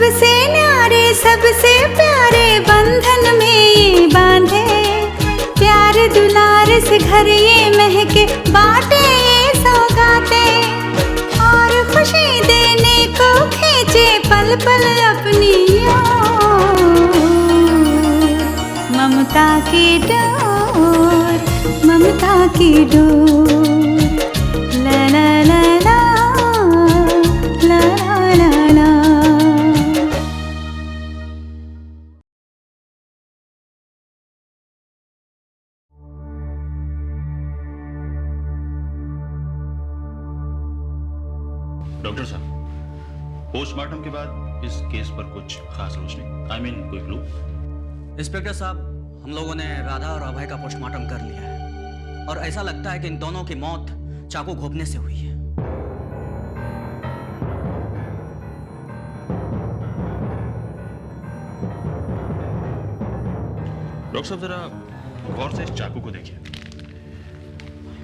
सबसे न्यारे सबसे प्यारे बंधन में ये बांधे, प्यार दुलार से घर ये महके, बाटे ये सौगाते, और खुशी देने को खींचे पल पल अपनी ओर। ममता की डोर, ममता की डोर, ला ला ला ला ला ला ला। डॉक्टर साहब, पोस्टमार्टम के बाद इस केस पर कुछ खास रोशनी, आई मीन कोई क्लू? इंस्पेक्टर साहब, हम लोगों ने राधा और अभय का पोस्टमार्टम कर लिया है और ऐसा लगता है कि इन दोनों की मौत चाकू घोंपने से हुई है। डॉक्टर साहब, जरा गौर से इस चाकू को देखिए।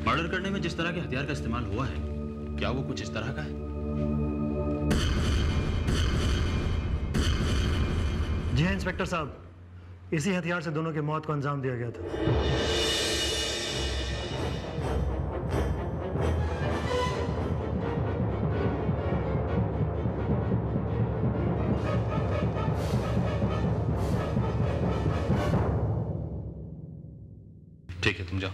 मर्डर करने में जिस तरह के हथियार का इस्तेमाल हुआ है, क्या वो कुछ इस तरह का है? जी हाँ इंस्पेक्टर साहब, इसी हथियार से दोनों की मौत को अंजाम दिया गया था। ठीक है, तुम जाओ।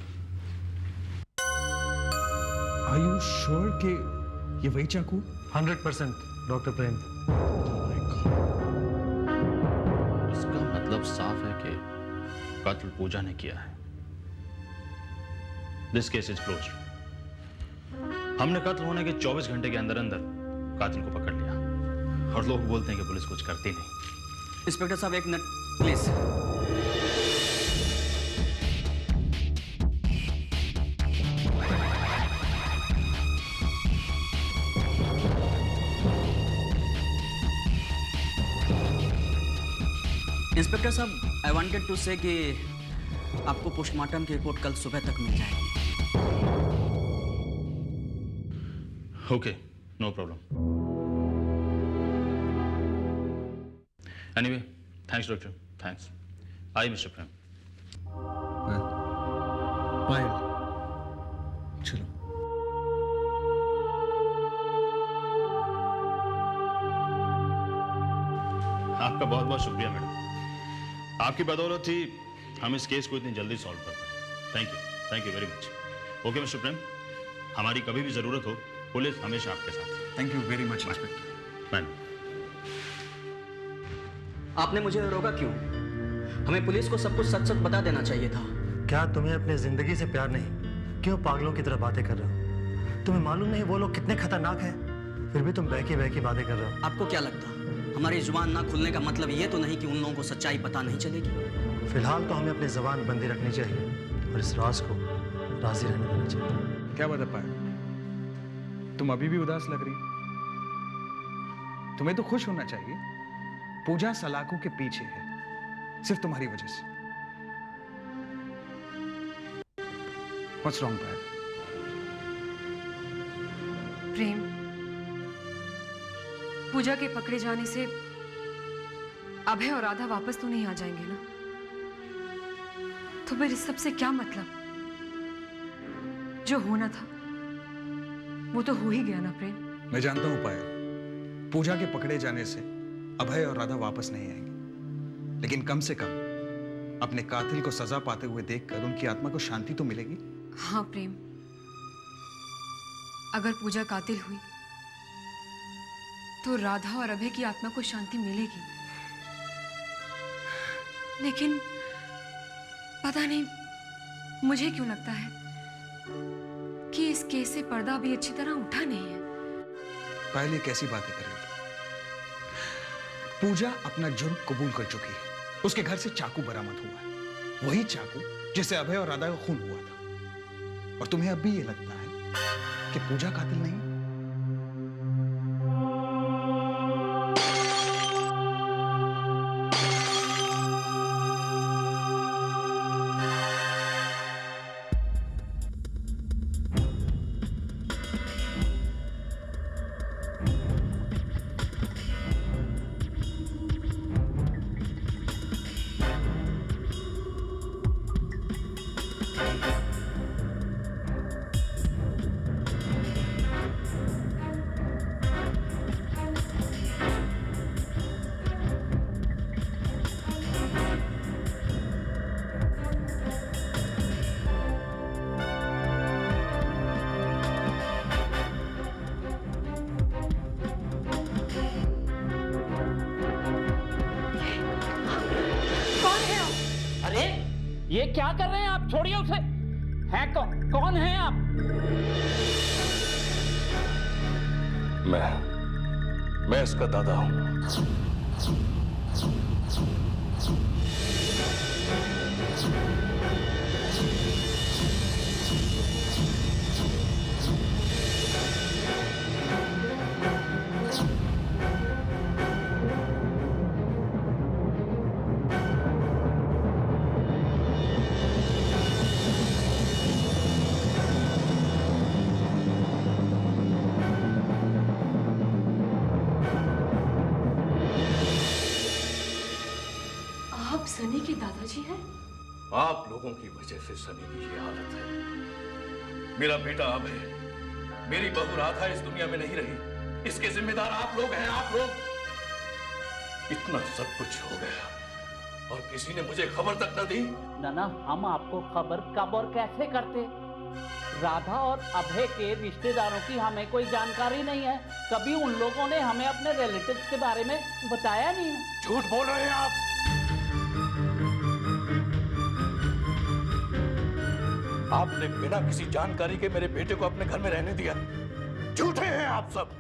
Are you sure कि ये वही चाकू? 100% डॉक्टर प्रेम। इसका मतलब साफ है कि कत्ल पूजा ने किया है। This case is closed. हमने कत्ल होने के 24 घंटे के अंदर अंदर कातिल को पकड़ लिया और लोग बोलते हैं कि पुलिस कुछ करती नहीं। इंस्पेक्टर साहब, एक मिनट प्लीज। इंस्पेक्टर साहब, आई वांटेड टू से कि आपको पोस्टमार्टम की रिपोर्ट कल सुबह तक मिल जाएगी। Okay, no problem. Anyway, thanks doctor, thanks. I mister Prem. Payal, चलो। आपका बहुत बहुत शुक्रिया मैडम। आपकी बदौलत ही हम इस केस को इतनी जल्दी सॉल्व कर पाए। Thank you very much. Okay mister Prem, हमारी कभी भी जरूरत हो, पुलिस हमेशा आपके साथ है। Thank you very much inspector. Ma'am, आपने मुझे रोका क्यों? हमें पुलिस को सब कुछ सच सच बता देना चाहिए था। क्या तुम्हें अपनी जिंदगी से प्यार नहीं? क्यों पागलों की तरह बातें कर रहे हो? तुम्हें मालूम नहीं वो लोग कितने खतरनाक हैं? फिर भी तुम बहकी बहकी बातें कर रहे हो। आपको क्या लगता, हमारी जुबान ना खुलने का मतलब ये तो नहीं कि उन लोगों को सच्चाई पता नहीं चलेगी? फिलहाल तो हमें अपनी जबान बंदी रखनी चाहिए और इस राज को राजी रहने देना चाहिए। क्या बात है पायल, तुम अभी भी उदास लग रही? तुम्हें तो खुश होना चाहिए। पूजा सलाखों के पीछे है, सिर्फ तुम्हारी वजह से। What's wrong, पायल? प्रेम, पूजा के पकड़े जाने से अभय और राधा वापस तो नहीं आ जाएंगे ना? तो फिर इस सब से क्या मतलब? जो होना था वो तो हो ही गया ना प्रेम। मैं जानता हूं पायल, पूजा के पकड़े जाने से अभय और राधा वापस नहीं आएंगे, लेकिन कम से कम अपने कातिल को सजा पाते हुए देखकर उनकी आत्मा को शांति तो मिलेगी। हाँ प्रेम, अगर पूजा कातिल हुई तो राधा और अभय की आत्मा को शांति मिलेगी, लेकिन पता नहीं मुझे क्यों लगता है कि इस केस से पर्दा भी अच्छी तरह उठा नहीं है। पहले कैसी बातें कर रही हो? पूजा अपना जुर्म कबूल कर चुकी है। उसके घर से चाकू बरामद हुआ है, वही चाकू जिससे अभय और राधा का खून हुआ था। और तुम्हें अब भी ये लगता है कि पूजा कातिल नहीं? ये क्या कर रहे हैं आप? छोड़िए उसे। हैं कौन हैं आप? मैं इसका दादा हूं। आप सनी के दादाजी हैं? आप लोगों की वजह से सनी की ये हालत है। मेरा बेटा अब है, मेरी बहू राधा इस दुनिया में नहीं रही। इसके जिम्मेदार आप लोग हैं, आप लोग। इतना सब कुछ हो गया और किसी ने मुझे खबर तक न दी। नाना, हम आपको खबर कब और कैसे करते? राधा और अभय के रिश्तेदारों की हमें कोई जानकारी नहीं है। कभी उन लोगों ने हमें अपने रिलेटिव्स के बारे में बताया नहीं। झूठ बोल रहे हैं आप। आपने बिना किसी जानकारी के मेरे बेटे को अपने घर में रहने दिया। झूठे हैं आप सब।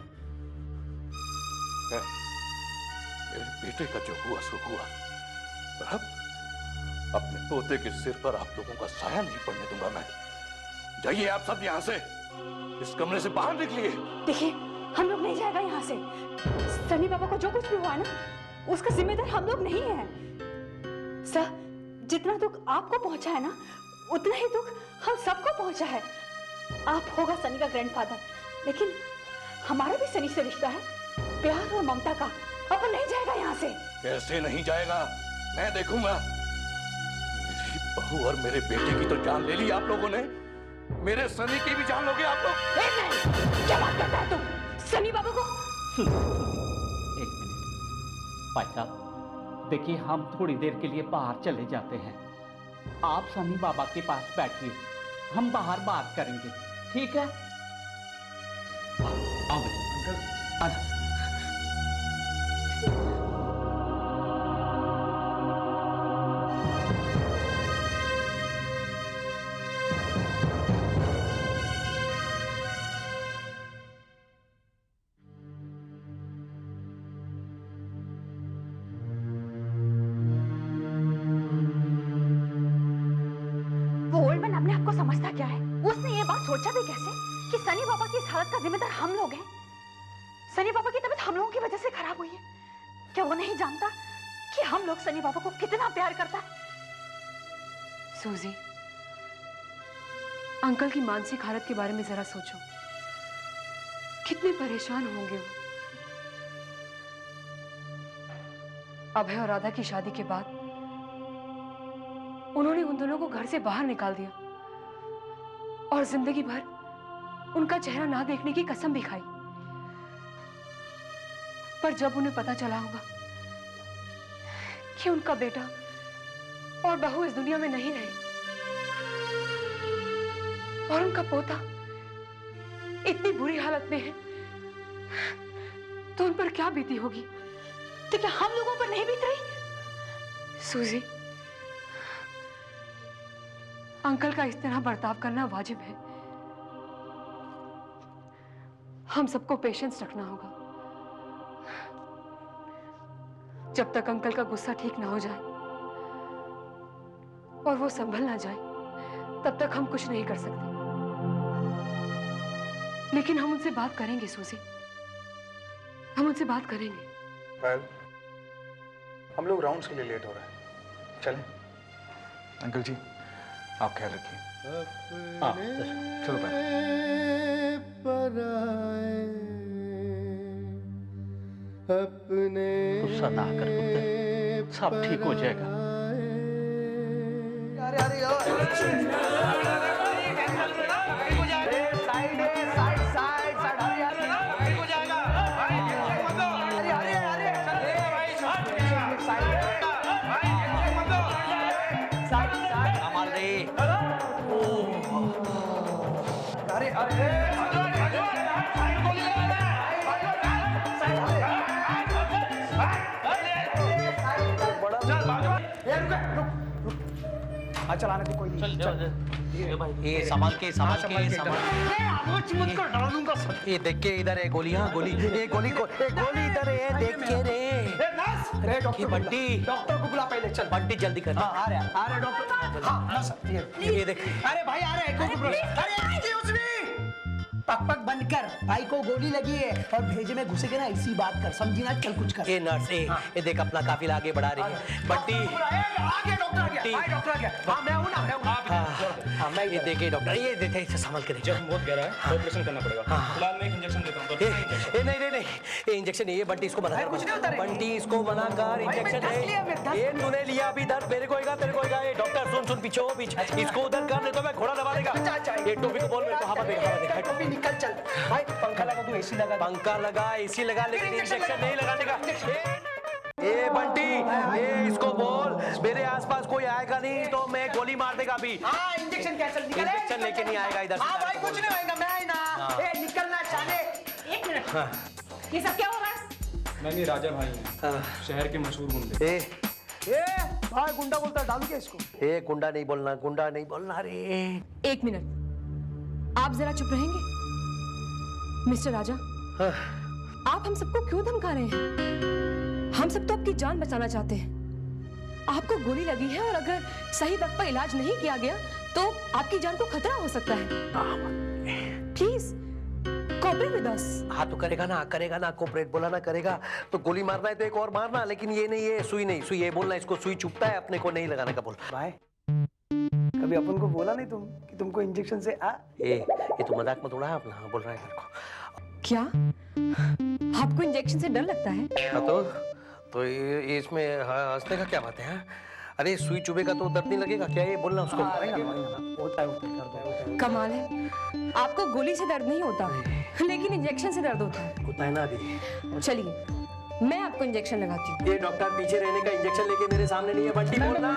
मेरे बेटे का जो हुआ सो हुआ, पर अब अपने पोते के सिर पर आप लोगों का साया नहीं पड़ने दूंगा मैं। जाइए आप सब यहाँ से, इस कमरे से बाहर निकलिए। देखिए, हम लोग नहीं जाएगा यहाँ से। सनी बाबा को जो कुछ भी हुआ है ना, उसका जिम्मेदार हम लोग नहीं है। सर, जितना दुख आपको पहुंचा है ना, उतना ही दुख हम सबको पहुंचा है। आप होगा सनी का ग्रैंडफादर, लेकिन हमारा भी सनी से रिश्ता है, प्यार और ममता का। अपन नहीं जाएगा यहाँ से। कैसे नहीं जाएगा? मैं देखूंगा। मेरी बहू और मेरे बेटे की तो जान ले ली आप लोगों ने, मेरे सनी की भी जान लोगे आप लोग। नहीं, क्या बात करता है तुम? सनी बाबा को एक मिनट भाई साहब, देखिए हम थोड़ी देर के लिए बाहर चले जाते हैं। आप सनी बाबा के पास बैठिए, हम बाहर बात करेंगे, ठीक है? आओ अंकल। समझता क्या है? उसने ये बात सोचा भी कैसे कि सनी बाबा की इस हालत का जिम्मेदार हम लोग हैं? सनी बाबा की तबीयत हम लोगों की वजह से खराब हुई है। क्या वो नहीं जानता कि हम लोग सनी बाबा को कितना प्यार करता है? सूजी, अंकल की मानसिक हालत के बारे में जरा सोचो। कितने परेशान होंगे वो। अभय और राधा की शादी के बाद उन्होंने उन दोनों को घर से बाहर निकाल दिया और जिंदगी भर उनका चेहरा ना देखने की कसम भी खाई। पर जब उन्हें पता चला होगा कि उनका बेटा और बहू इस दुनिया में नहीं रहे और उनका पोता इतनी बुरी हालत में है, तो उन पर क्या बीती होगी? तो क्या हम लोगों पर नहीं बीत रही? सूजी, अंकल का इस तरह बर्ताव करना वाजिब है। हम सबको पेशेंस रखना होगा। जब तक अंकल का गुस्सा ठीक ना हो जाए और वो संभल ना जाए, तब तक हम कुछ नहीं कर सकते। लेकिन हम उनसे बात करेंगे सूजी, हम उनसे बात करेंगे। पायल, हम लोग राउंड्स के लिए लेट हो रहे हैं, चलें? अंकल जी, आप ख्याल रखिए। चलो अपने गुस्सा ना कर पुत्र, सब ठीक हो जाएगा। हाँ चलाने की कोई नहीं। ये संभाल के डाल दूंगा। ये देख के इधर है गोली, हाँ गोली, ये गोली इधर है, देख के रे। अरे डॉक्टर बंटी, डॉक्टर को बुला पहले, चल। बंटी जल्दी कर। आ रहे डॉक्टर। हाँ सर, ये देख। अरे भाई आ रहे हैं। अरे उसने पक बंद कर, भाई को गोली लगी है और भेजे में घुसेगे ना, इसी बात कर, समझी ना, चल कुछ कर। ये नर्स, ये देख अपना काफिला आगे बढ़ा रही है। बंटी आगे डॉक्टर आ गया, भाई डॉक्टर आ गया। हाँ मैं हूँ ना। हाँ मैं ये देखे डॉक्टर, ये देखे, इसे संभाल के देख। बहुत गहरा है, ऑपरेशन करना पड़ेगा। फिलहाल मैं एक इंजेक्शन देता हूँ। नहीं, ये इंजेक्शन नहीं है। बंटी इसको मना कर, बंटी इसको मना कर, इंजेक्शन नहीं। ये तूने लिया अभी दर्द मेरे को होगा। ये डॉक्टर सुन पीछे हो, पीछे इसको उधर कर, नहीं तो मैं घोड़ा दबा देगा। ये टोपी को बोल, मेरे को हवा देगा। टोपी निकल, चल भाई। पंखा लगा, तू एसी लगा। पंखा लगा, एसी लगा, लेकिन इंजेक्शन नहीं लगाने का। ए बंटी, ये इसको बोल मेरे आसपास कोई आएगा नहीं तो मैं गोली मार देगा अभी। हाँ इंजेक्शन कैंसिल, निकल। इंजेक्शन लेके नहीं आएगा इधर। हाँ भाई कुछ नहीं होएगा, मैं आई ना। ए निकलना चाहे। एक मिनट, ये सब क्या हो रहा है? मैम ये राजा भाई हैं, शहर के मशहूर गुंडे। ए भाई गुंडा बोलता है, डालू क्या इसको? ए गुंडा नहीं बोलना रे। एक मिनट, आप जरा चुप रहेंगे? मिस्टर राजा, आप हम सबको क्यों धमका रहे हैं? हम सब तो आपकी जान बचाना चाहते हैं। आपको गोली लगी है और अगर सही वक्त पर इलाज नहीं किया गया तो आपकी जान को खतरा हो सकता है। Please cooperate with us. हाँ तो करेगा ना, कोऑपरेट बोला ना करेगा तो गोली मारना है तो एक और मारना, लेकिन ये नहीं, ये सुई नहीं, सुई ये बोलना, इसको सुई चुभता है, अपने को नहीं लगाने का बोल। भाई कभी अपन को बोला नहीं तुम कि तुमको इंजेक्शन से ये तो मजाक मत उड़ा, अपना बोल रहा है मेरे को। क्या आपको इंजेक्शन से डर लगता है? हाँ तो ये इसमें हंसने का क्या बात है? हाँ? अरे सुई चुभेगा तो दर्द नहीं लगेगा क्या? ये बोलना उसको। होता है। कमाल है, आपको गोली से दर्द नहीं होता लेकिन इंजेक्शन से दर्द होता है। होता है ना दीदी। चलिए मैं आपको इंजेक्शन लगाती हूँ। ये डॉक्टर पीछे रहने का इंजेक्शन लेके मेरे सामने नहीं है, बंटी बोलना।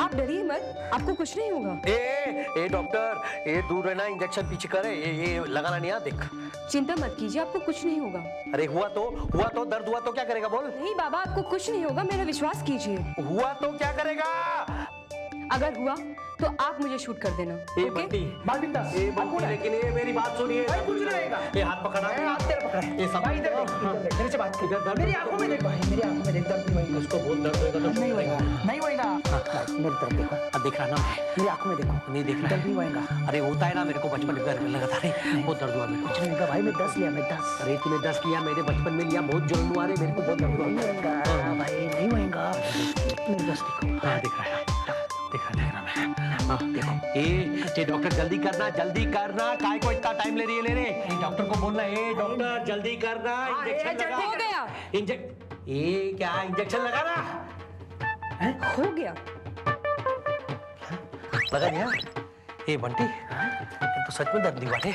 आप डरिए मत, आपको कुछ नहीं होगा। ए डॉक्टर, ये दूर रहना, इंजेक्शन पीछे करे, ये लगाना नहीं। देख चिंता मत कीजिए, आपको कुछ नहीं होगा। अरे हुआ तो दर्द हुआ तो क्या करेगा बोल? नहीं बाबा, आपको कुछ नहीं होगा, मेरा विश्वास कीजिए। हुआ तो क्या करेगा? अगर हुआ तो आप मुझे शूट कर देना। बंटी, लेकिन ये मेरी बात सुनिए। कुछ नहीं होगा। ये हाथ पकड़ा, हाथ तेरे पकड़ा है। ये सब भाई इधर देख, मेरे से बात कर। मेरी आंखों में देख भाई, मेरी आंखों में देख, दर्द नहीं होगा। उसको बहुत दर्द होगा तो नहीं होगा। मेरी तरफ देखो। अब देख रहा ना मैं, मेरी आंखों में देखो। नहीं देख रहा, दर्द नहीं होगा। अरे होता है ना, मेरे को बचपन में लगा था। बहुत दर्द हुआ मेरे को। कुछ नहीं होगा भाई, मैं 10 लिया, मैं 10। अरे तूने 10 लिया, मैंने बचपन में लिया, बहुत जलन हुआ रे मेरे को, बहुत दर्द हुआ भाई। नहीं होगा, मेरी 10 देखो। हाँ दिख रहा मैं। हाँ देखो, ये डॉक्टर जल्दी करना, काय को इतना टाइम ले रही है? डॉक्टर को बोलना, डॉक्टर जल्दी करना, इंजेक्शन लगा। हो गया। ये क्या इंजेक्शन लगाना? हो गया। लगा दिया? ये बंटी, तो सच में दर्द नहीं हुआ रे,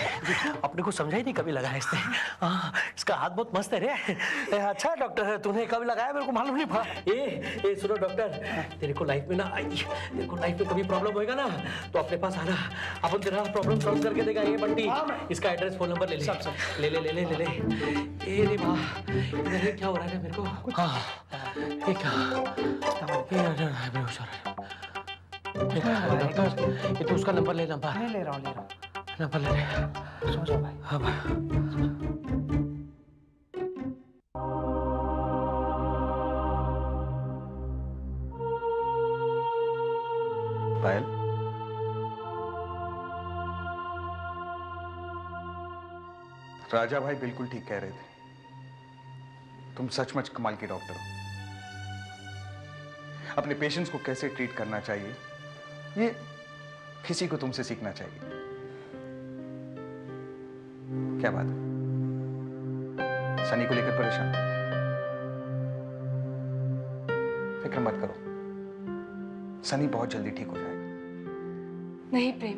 अपने को समझा ही नहीं कभी लगाया इसने। इसका हाथ बहुत मस्त है रे। अच्छा डॉक्टर, तूने कभी लगाया? मेरे को मालूम नहीं पड़ा। ये सुनो डॉक्टर, तेरे को लाइफ में कभी प्रॉब्लम होएगा ना तो अपने पास आना, अपन तेरा प्रॉब्लम सॉल्व करके देगा। ये बंटी, इसका एड्रेस फोन नंबर ले ले। ये रे वाह, इधर क्या हो रहा है मेरे को? ये क्या? डॉक्टर, ये तो उसका नंबर ले। नंबर ले रहा हूँ। नंबर ले। सो जाओ भाई। हाँ पायल, राजा भाई बिल्कुल ठीक कह रहे थे, तुम सचमुच कमाल की डॉक्टर हो। अपने पेशेंट्स को कैसे ट्रीट करना चाहिए ये किसी को तुमसे सीखना चाहिए। क्या बात है, सनी को लेकर परेशान? फिक्र मत करो, सनी बहुत जल्दी ठीक हो जाएगा। नहीं प्रेम,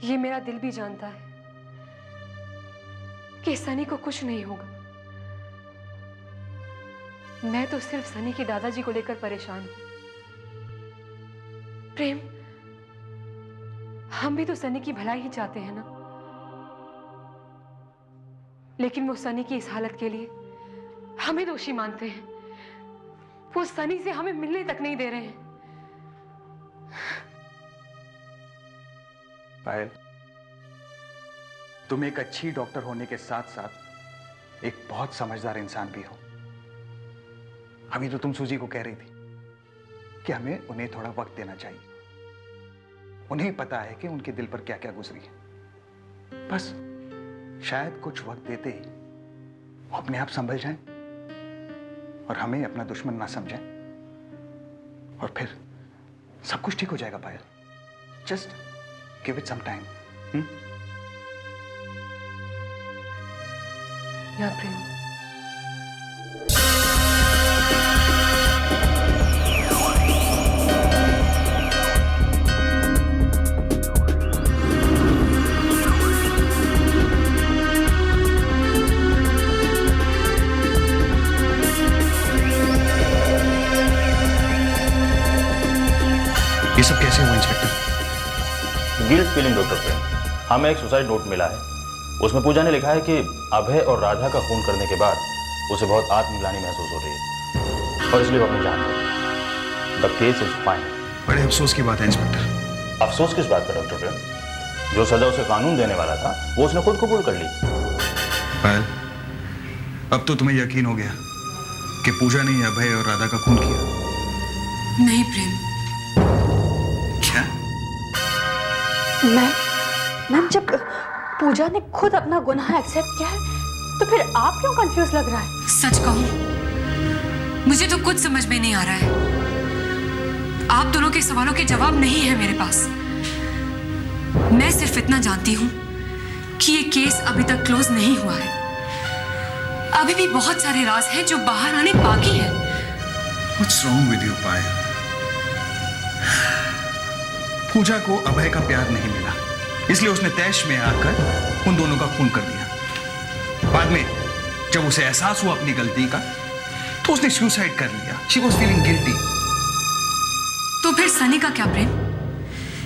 ये मेरा दिल भी जानता है कि सनी को कुछ नहीं होगा। मैं तो सिर्फ सनी के दादाजी को लेकर परेशान हूं। प्रेम, हम भी तो सनी की भलाई ही चाहते हैं ना, लेकिन वो सनी की इस हालत के लिए हमें दोषी मानते हैं। वो सनी से हमें मिलने तक नहीं दे रहे हैं। पायल, तुम एक अच्छी डॉक्टर होने के साथ साथ एक बहुत समझदार इंसान भी हो। अभी तो तुम सूजी को कह रही थी कि हमें उन्हें थोड़ा वक्त देना चाहिए। उन्हें पता है कि उनके दिल पर क्या क्या गुजरी है। बस शायद कुछ वक्त देते ही वो अपने आप संभल जाएं और हमें अपना दुश्मन ना समझें, और फिर सब कुछ ठीक हो जाएगा Payal. Just give it some time. या प्रेम, ये सब कैसे हुआ inspector? Guilt feeling doctor Prem, हमें एक सुसाइड नोट मिला है। उसमें पूजा ने लिखा है कि अभय और राधा का खून करने के बाद उसे बहुत आत्मग्लानि महसूस हो रही है और इसलिए वो अपनी जान दे। The case is fine. बड़े अफसोस की बात है इंस्पेक्टर। अफसोस किस बात का डॉक्टर प्रेम? जो सजा उसे कानून देने वाला था वो उसने खुद कबूल कर ली। पायल, अब तो तुम्हें यकीन हो गया कि पूजा ने अभय और राधा का खून किया? नहीं प्रेम। क्या? मैम, जब पूजा ने खुद अपना गुनाह एक्सेप्ट किया है तो फिर आप क्यों कंफ्यूज लग रहा है? सच कहूं, मुझे तो कुछ समझ में नहीं आ रहा है। आप दोनों के सवालों के जवाब नहीं है मेरे पास। मैं सिर्फ इतना जानती हूं कि ये केस अभी तक क्लोज नहीं हुआ है। अभी भी बहुत सारे राज हैं जो बाहर आने बाकी हैं। What's wrong with you, पायल? पूजा को अभय का प्यार नहीं मिला, इसलिए उसने तैश में आकर उन दोनों का खून कर दिया। बाद में जब उसे एहसास हुआ अपनी गलती का तो उसने सुसाइड कर लिया। She was feeling guilty. तो फिर सनी का क्या प्रेम?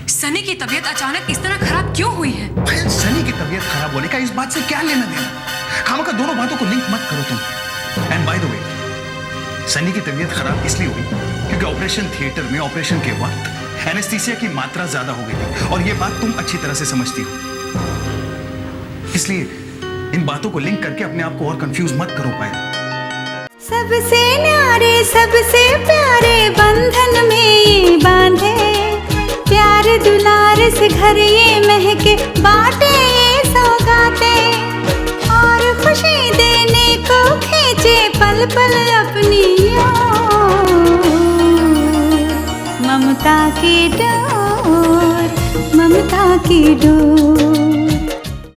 सनी की तबीयत अचानक इस तरह खराब क्यों हुई है? पायल, सनी की तबीयत खराब होने का इस बात से क्या लेना देना? खामखा दोनों बातों को लिंक मत करो तुम। And by the way, Sunny की तबीयत खराब इसलिए हुई क्योंकि ऑपरेशन थिएटर में ऑपरेशन के वक्त एनेस्थीसिया की मात्रा ज्यादा हो गई थी, और ये बात तुम अच्छी तरह से समझती हो। इसलिए इन बातों को लिंक करके अपने आप को और कंफ्यूज मत करो पायल। सबसे न्यारे सबसे प्यारे बंधन में ये बांधे, प्यार दुलार से घर ये महके, बाटे ये सौगाते, और खुशी देने को खींचे पल पल अपनी ममता की डोर, ममता की डोर।